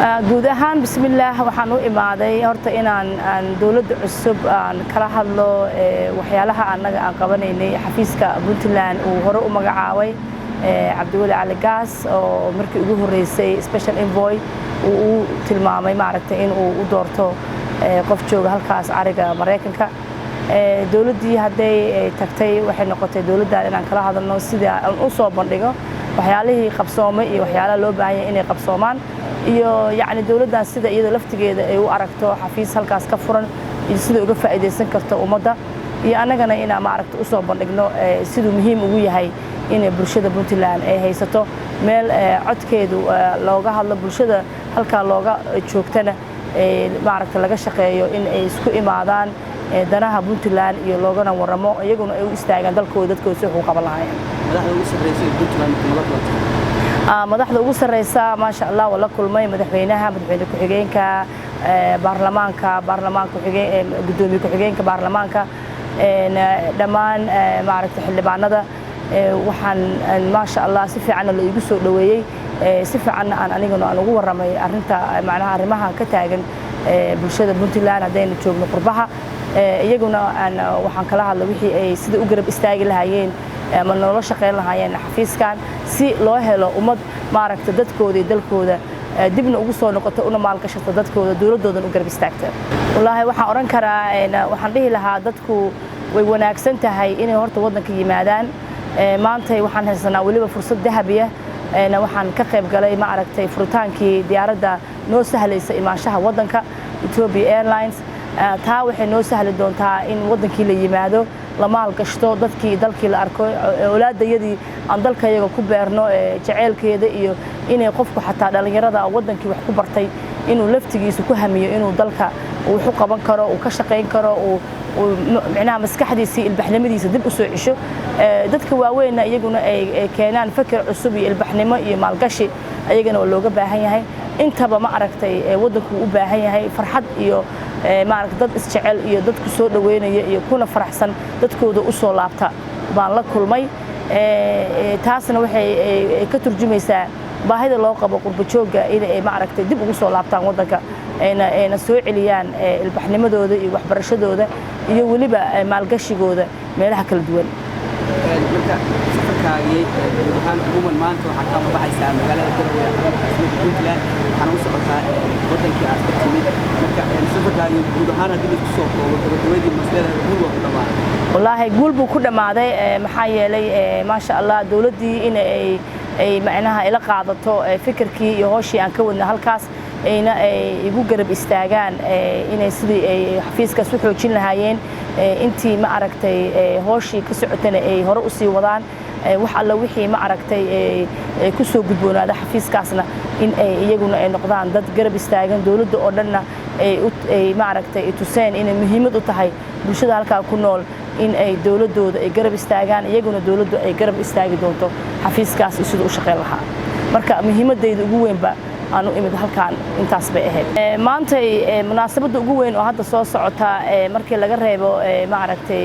guud ahaan bismillaah waxaan u imaaday horta inaan dawladda cusub aan kala hadlo waxyaalaha annaga aan qabanaynay xafiiska Puntland uu hore u magacaabay Cabdiwali Cali Gaas oo markii ugu horeysay special envoy uu tilmaamay maaragtay in uu u doorto qof jooga halkaas ariga Mareykanka dawladdii hadday tagtay waxay noqotay dawladda inaan kala hadalno sida aan u soo bandhigo waxyaalihii qabsoomay iyo waxyaalaha loo baahan yahay inay qabsoomaan iyo yani dawladdan sida iyada laftigeeda ay u aragto xafiis halkaas ka furan iyo sida uga faa'iideysan karto ummadda iyo annagana inaan maaragtay u soo bandhigno siduu muhiim ugu yahay in bulshada Puntland ay haysato meel codkeedu looga hadlo bulshada halka looga joogtana maaragtay laga shaqeeyo in ay isku imaadaan danaha Puntland iyo loogana waramo iyaguna ay u istaagaan dalkooda dadkooda si uu qaban lahaayeen madaxda ugu sareysa ma sha Allah wala kulmay madaxweyne ku-xigeenka baarlamaanka ku-xigeen gudoomiye ku-xigeenka baarlamaanka dhamaan maaragtay xildhibaanada waxaan ma sha Allah si fiican la igu soo dhaweeyay si fiican aan aniguna ugu waramay arinta macnaha arrimaha ka taagan bulshada Puntland hadayna joogno qurbaha iyaguna waxaan kala hadlay wixii ay sida u garab istaagi lahaayeen ama nolol shaqeyn lahaayeen xafiiskan si loo helo ummad maaragtay dadkooda iyo dalkooda dibna ugu soo noqoto una maalgashato dadkooda dawladoodan u garab istaagto wallaahi waxaan oran karaa waxaan dhihi lahaa dadku way wanaagsan tahay inay horta wadanka yimaadaan maanta waxaan haysanaa waliba fursad dahabiya waxaan ka qayb galay maaragtay furitaankii diyaaradda noo sahlaysa imaanshaha wadanka Ethiopia Airlines taa waxay noo sahli doontaa in wadankii la yimaado la maalgashto dadkii dalkii la arko awlaadayadii aan dalkayaga ku beerno jaceelkeeda iyo inay qofku xataa dhalinyarada wadankii wax ku bartay inuu laftigiisa ku hamiyo inuu dalka uu wax qaban karo uu ka shaqeyn karo uu macnaha maskaxdiisa ilbaxnimadiisa dib u soo cisho dadka waaweyn iyaguna ay keenaan fikir cusub iyo ilbaxnimo iyo maalgashi ayagana oo looga baahan yahay intaba ma aragtay wadanku u baahan yahay farxad iyo maaragtay dad isjecel iyo dadku soo dhaweynaya iyo kuna faraxsan dadkooda u soo laabta baan la kulmay taasna waxay ka turjumaysaa baahida loo qabo qurbo jooga in ay maaragtay dib ugu soo laabtaan wadanka ayna soo celiyaan ilbaxnimadooda iyo waxbarashadooda iyo waliba maalgashigooda meelaha kala duwan marka safarkaagii waxaan ugu maanta waxa ka baxaysaa magaalada Garowe Puntland waxaan u socotaa wadankii aad ka timid marka safarkaagii guud ahaan hadii ku soo koobo gabadhii maslada guul waa ku dhamaaday wallaahi guul buu ku dhamaaday maxaa yeelay ma sha Allah dawladdii in ay macnaha ila qaadato fikirkii iyo hooshii aan ka wadna halkaas ayna igu garab istaagaan inay sidii ay xafiiskaas u xoojin lahaayeen intii ma aragtay hooshii ka socotana ay hore u sii wadaan wax alla wixii ma aragtay ku soo gudboonaada xafiiskaasna in ay iyaguna ay noqdaan dad garab istaagan dawladda oo dhanna ay ma aragtay tuseen inay muhiimad u tahay bulshada halka ku nool in ay dawladooda ay garab istaagaan iyaguna dawladdu ay garab istaagi doonto xafiiskaas sidoo u shaqeyn lahaa marka muhiimadeyda ugu weynba aanu imid halkaan intaas bay ahayd maanta munaasabadda ugu weyn oo hadda soo socota markii laga reebo maaragtay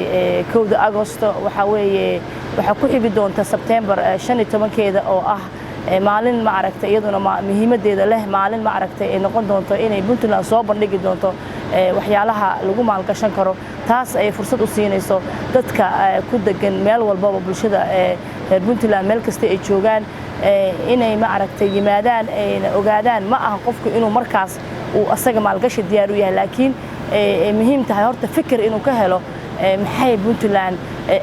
1 Agosto waxa weeye waxa ku xigi doonta September 15keeda oo ah maalin maaragtay iyaduna muhiimadeeda leh maalin maaragtay ay noqon doonto inay Puntland soo bandhigi doonto waxyaalaha lagu maalgashan karo taas ay fursad u siinayso dadka ku degan meel walba bulshada Puntland meel kasta ay joogaan inay ma aragtay yimaadaan ay ogaadaan ma aha qofku inuu markaas uu asaga maalgashi diyaar u yahay laakiin muhiim tahay horta fikir inuu ka helo maxay Puntland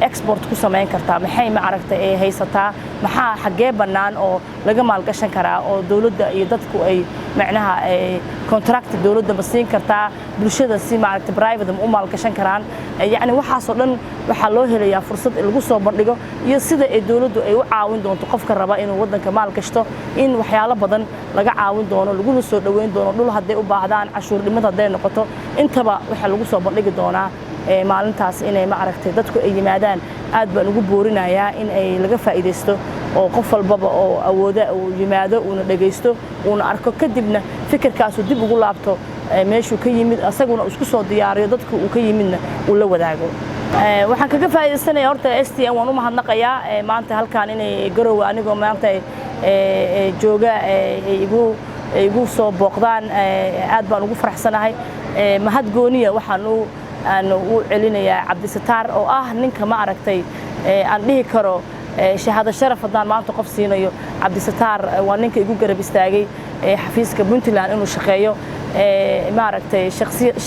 export ku sameyn kartaa maxay ma aragtay ay haysataa maxaa xagee banaan oo laga maalgashan karaa oo dawladda iyo dadku ay macnaha contract dawladda ma siin kartaa bulshada si ma aragtay private u maalgashan karaan yani waxaas oo dhan waxa loo helayaa fursad lagu soo bandhigo iyo sida ay dawladdu ay u caawin doonto qofka raba inuu wadanka maalgashto in waxyaalo badan laga caawin doono lagu soo dhaweyn doono dhul haday u baahdaan cashuur dhimad haday noqoto intaba waxa lagu soo bandhigi doonaa maalintaas inay ma aragtay dadku ay yimaadaan aad baan ugu boorinayaa in ay laga faa'iideysto oo qof walba oo awooda uu yimaado una dhageysto una arko kadibna fikirkaas dib ugu laabto meeshuu ka yimid asaguna isku soo diyaariyo dadku uu ka yimidna uu la wadaago waxaan kaga faa'iideysanayaa horta STN waan u mahadnaqayaa maanta halkaan inay Garowe anigoo maanta jooga igu igu soo booqdaan aad baan ugu faraxsanahay mahad gooniya waxaan u celinayaa Cabdisataar oo ah ninka ma aragtay aan dhihi karo shahaado sharaf haddaan maanta qof siinayo Cabdisataar waa ninka igu garab istaagay xafiiska Puntland inuu shaqeeyo ma aragtay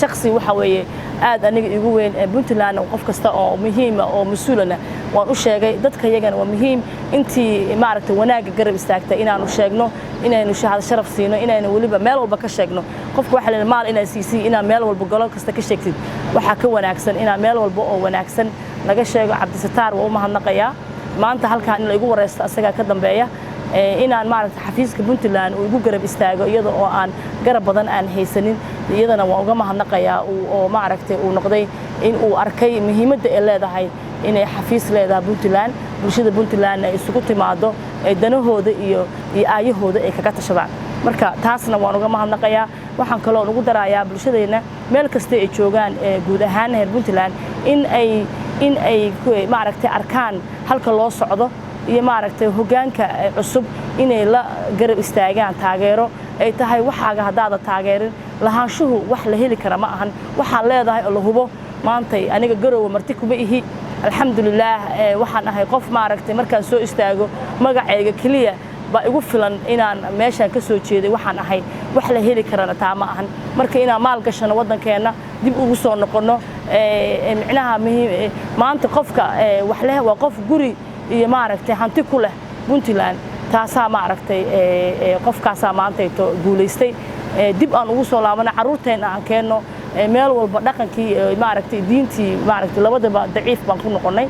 shakhsi waxa weeye aad aniga igu weyn Puntland qof kasta oo muhiim ah oo mas'uulana waan u sheegay dadka iyagana waa muhiim intii ma aragtay wanaaga garab istaagtay inaanu sheegno inaynu shahaado sharaf siino inaynu waliba meel walba ka sheegno qofku waxa la maal inay siisay ina meel walba golo kasta ka sheegtid waxa ka wanaagsan ina meel walba oo wanaagsan laga sheego Cabdisataar waa u mahadnaqayaa maanta halkaan in la igu wareysto asaga ka dambeeya inaan maaragtay xafiiska Puntland uu igu garab istaago iyada oo aan garab badan aan haysanin iyadana waan uga mahadnaqayaa oo maaragtay uu noqday in uu arkay muhiimadda ay leedahay inay xafiis leedahay Puntland bulshada Puntland ay isugu timaado danahooda iyo aayahooda ay kaga tashadaan marka taasna waan uga mahadnaqayaa waxaan kaloo ugu darayaa bulshadeena meel kasta ay joogaan guud ahaan reer Puntland in ay maaragtay arkaan halka loo socdo iyo maaragtay hoggaanka cusub inay la garab istaagaan taageero ay tahay waxaaga hadaada taageerin lahaanshuhu wax la heli kara ma ahan waxa leedahay oo la hubo maantay aniga garow marti kuma ihi alxamdulillah waxaan ahay qof maaragtay markaan soo istaago magacayga kaliya ba igu filan inaan meeshan ka soo jeeday waxaan ahay wax la heli karana taa ma ahan marka inaan maal gashano wadankeena dib ugu soo noqono micnaha maanta qofka wax leh waa qof guri iyo maaragtay hanti ku leh Puntland taasa maaragtay qofkaasa maanta guuleystay dib aan ugu soo laabana caruurteena aan keeno meel walba dhaqankii maaragtay diintii maaragtay labadaba daciif baan ku noqonay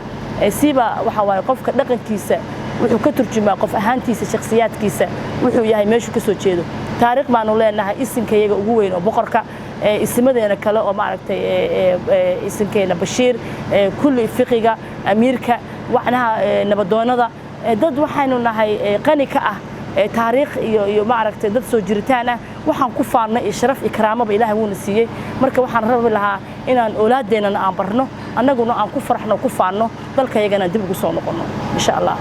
siba waxa waaye qofka dhaqankiisa wuxuu ka turjumaa qof ahaantiisa shakhsiyaadkiisa wuxuu yahay meeshu ka soo jeedo taariikh baanu leenahay isinkayaga ugu weyn oo boqorka ismadeena kale oo maaragtay isinkeena Bashiir kulli fiqiga amiirka waxnaha nabadoonada dad waxaanu nahay qani ka ah taariikh iyo maaragtay dad soo jiritaan ah waxaan ku faanay sharaf iyo karaamo ba Ilaahay wuuna siiyay marka waxaan rabi lahaa inaan oolaadeena aan barno annaguna aan ku farxno ku faanno dalkayagana dib ugu soo noqono insha Allah